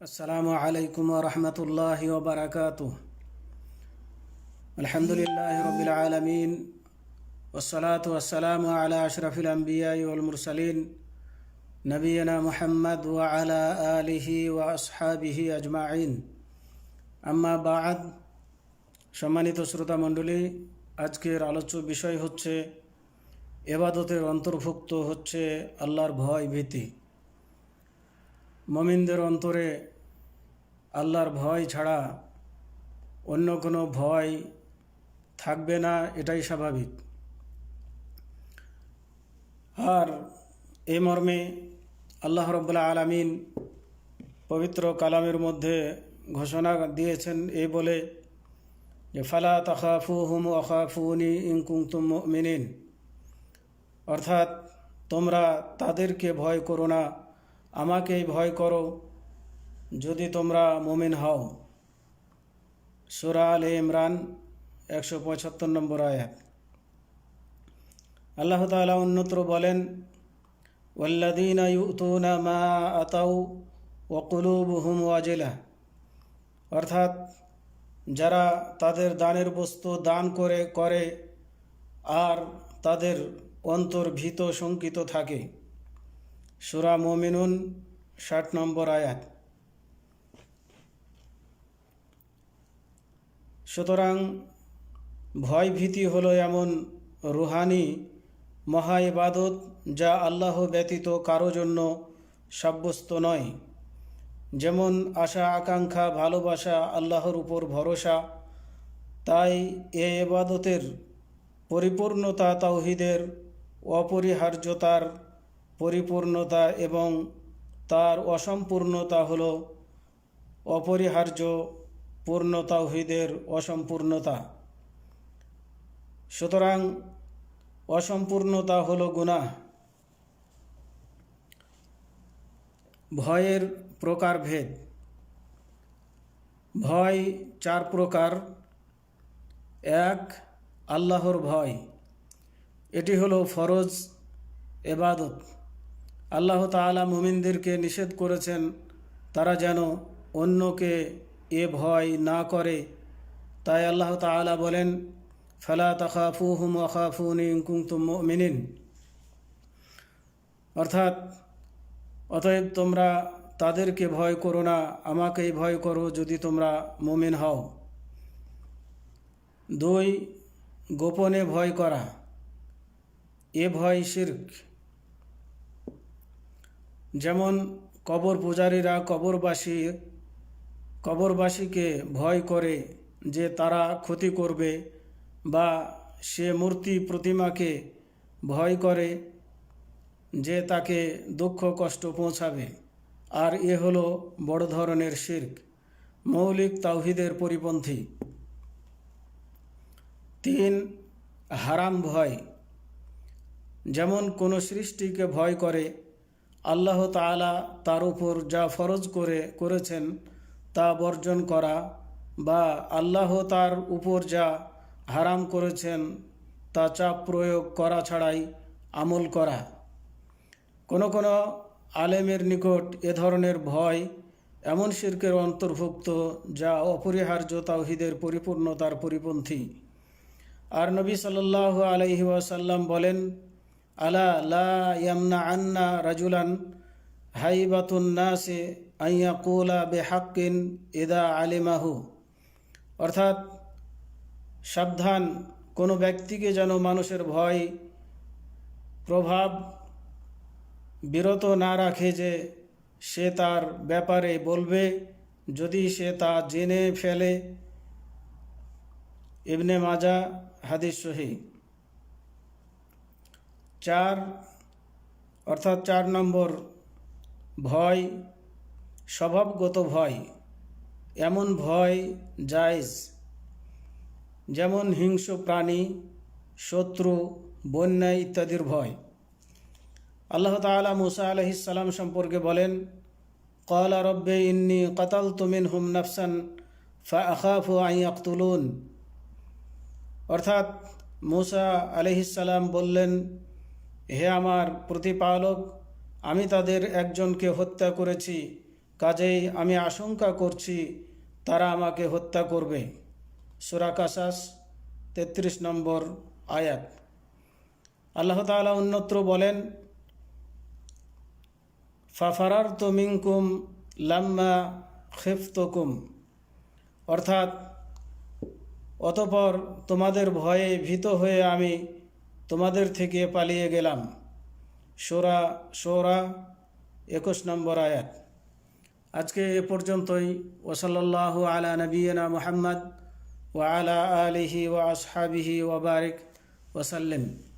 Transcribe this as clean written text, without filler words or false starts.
আসসালামু আলাইকুম ওয়া রাহমাতুল্লাহি ওয়া বারাকাতুহু। আলহামদুলিল্লাহি রাব্বিল আলামিন ওয়াসসালাতু ওয়াসসালামু আলা আশরাফিল আমবিয়াই ওয়াল মুরসালিন নবিয়িনা মুহাম্মদ ওয়া আলা আলিহি ওয়া আসহাবিহি আজমাইন। আম্মা বা'দ। সম্মানিত শ্রোতা মণ্ডলী, আজকের আলোচ্য বিষয় হচ্ছে ইবাদতের অন্তর্ভুক্ত হচ্ছে আল্লাহর ভয় ভীতি। মুমিনদের অন্তরে আল্লাহর ভয় ছাড়া অন্য কোনো ভয় থাকবে না, এটাই স্বাভাবিক। আর এই মর্মে আল্লাহ রাব্বুল আলামিন পবিত্র কালামের মধ্যে ঘোষণা দিয়েছেন এই বলে যে ফালা তাখাফুহুম ওয়া খাফুনি ইন কুনতুম মুমিনিন, অর্থাৎ তোমরা তাদেরকে ভয় করো না, আমাকেই ভয় করো যদি তোমরা মুমিন হও। সূরা আলে ইমরান 175 নম্বর আয়াত। আল্লাহ তাআলা অন্যত্র বলেন ওয়াল্লাযীনা ইউতুনা মা আতাউ ওয়া কুলুবুহুম ওয়াজিলা, অর্থাৎ যারা তাদের দানের বস্তু দান করে আর তাদের অন্তর ভীত শঙ্কিত থাকে। সূরা মুমিনুন 60 নম্বর আয়াত। সুতরাং ভয় ভীতি হলো এমন রুহানি মহা ইবাদত যা আল্লাহ ব্যতীত কারো জন্য সাব্যস্ত নয়। যেমন আশা আকাঙ্ক্ষা ভালোবাসা আল্লাহর উপর ভরসা, তাই এ ইবাদতের পরিপূর্ণতা তাওহীদের অপরিহার্যতার পরিপূর্ণতা এবং তার অসম্পূর্ণতা হলো অপরিহার্য পূর্ণ তাওহীদের অসম্পূর্ণতা। সুতরাং অসম্পূর্ণতা হলো গুনাহ। ভয়ের প্রকারভেদ। ভয় 4 প্রকার। 1, আল্লাহর ভয়। এটি হলো ফরজ ইবাদত। আল্লাহ তাআলা মুমিনদেরকে নিষেধ করেছেন তারা যেন অন্যকে এ ভয় না করে। তাই আল্লাহ তাআলা বলেন ফালা তাখাফুহুম ওয়া খাফুনি ইন কুনতুম মুমিনিন, অর্থাৎ অতএব তোমরা তাদেরকে ভয় করো না, আমাকেই ভয় করো যদি তোমরা মুমিন হও। 2, গোপনে ভয় করা। এ ভয় শিরক। যেমন কবর পূজারীরা কবরবাসীকে ভয় করে যে তারা ক্ষতি করবে, বা সে মূর্তি প্রতিমাকে ভয় করে যে তাকে দুঃখ কষ্ট পৌঁছাবে। আর এ হলো বড় ধরনের শিরক, মৌলিক তাওহীদের পরিপন্থী। 3, হারাম ভয়। যেমন কোনো সৃষ্টিকে ভয় করে আল্লাহ তাআলা তার উপর যা ফরজ করেছেন তা বর্জন করা, বা আল্লাহ তার উপর যা হারাম করেছেন তা চাপ প্রয়োগ করা ছাড়াই আমল করা। কোনো কোনো আলেমের নিকট এ ধরনের ভয় এমন শিরকের অন্তর্ভুক্ত যা অপরিহার্য তাওহীদের পরিপূর্ণতার পরিপন্থী। আর নবী সাল্লাল্লাহু আলাইহি ওয়াসাল্লাম বলেন আলা লা ইয়ামনাআন্না রাজুলান হাইবাতুন নাসি আন ইয়াকুলা বিহাক্কিন ইদা আলিমাহু, অর্থাৎ সাবধান, কোনো ব্যক্তিকে যেন মানুষের ভয় প্রভাব বিরত না রাখে যে সে তার ব্যাপারে বলবে যদি সে তা জেনে ফেলে। ইবনে মাজাহ হাদিস সহিহ। 4 নম্বর ভয় স্বভাবগত ভয়। এমন ভয় জায়েজ, যেমন হিংস্র প্রাণী, শত্রু, বন্যা ইত্যাদির ভয়। আল্লাহ তাআলা মূসা আলাইহিস সালাম সম্পর্কে বলেন ক্বালা রব্বি ইন্নী কাতালতু মিনহুম নাফসান ফাআখাফু আন ইয়াকতুলুন, অর্থাৎ মূসা আলাইহিস সালাম বললেন হে আমার প্রতিপালক, আমি তাদের একজনকে হত্যা করেছি, কাজেই আমি আশঙ্কা করছি তারা আমাকে হত্যা করবে। সূরা কাসাস 33 নম্বর আয়াত। আল্লাহ তাআলা অন্যত্র বলেন, ফাফারারতু মিনকুম লাম্মা খিফতুকুম, অর্থাৎ অতঃপর তোমাদের ভয়ে ভীত হয়ে আমি তোমাদের থেকে পালিয়ে গেলাম। সূরা শুরা 21 নম্বর আয়াত। আজকে এ পর্যন্তই। ওয়াসাল্লাল্লাহু আলা নবিয়িনা মুহাম্মদ ওয়া আলা আলিহি ওয়া আসহাবিহি ওয়া বারিক ওয়াসাল্লিম।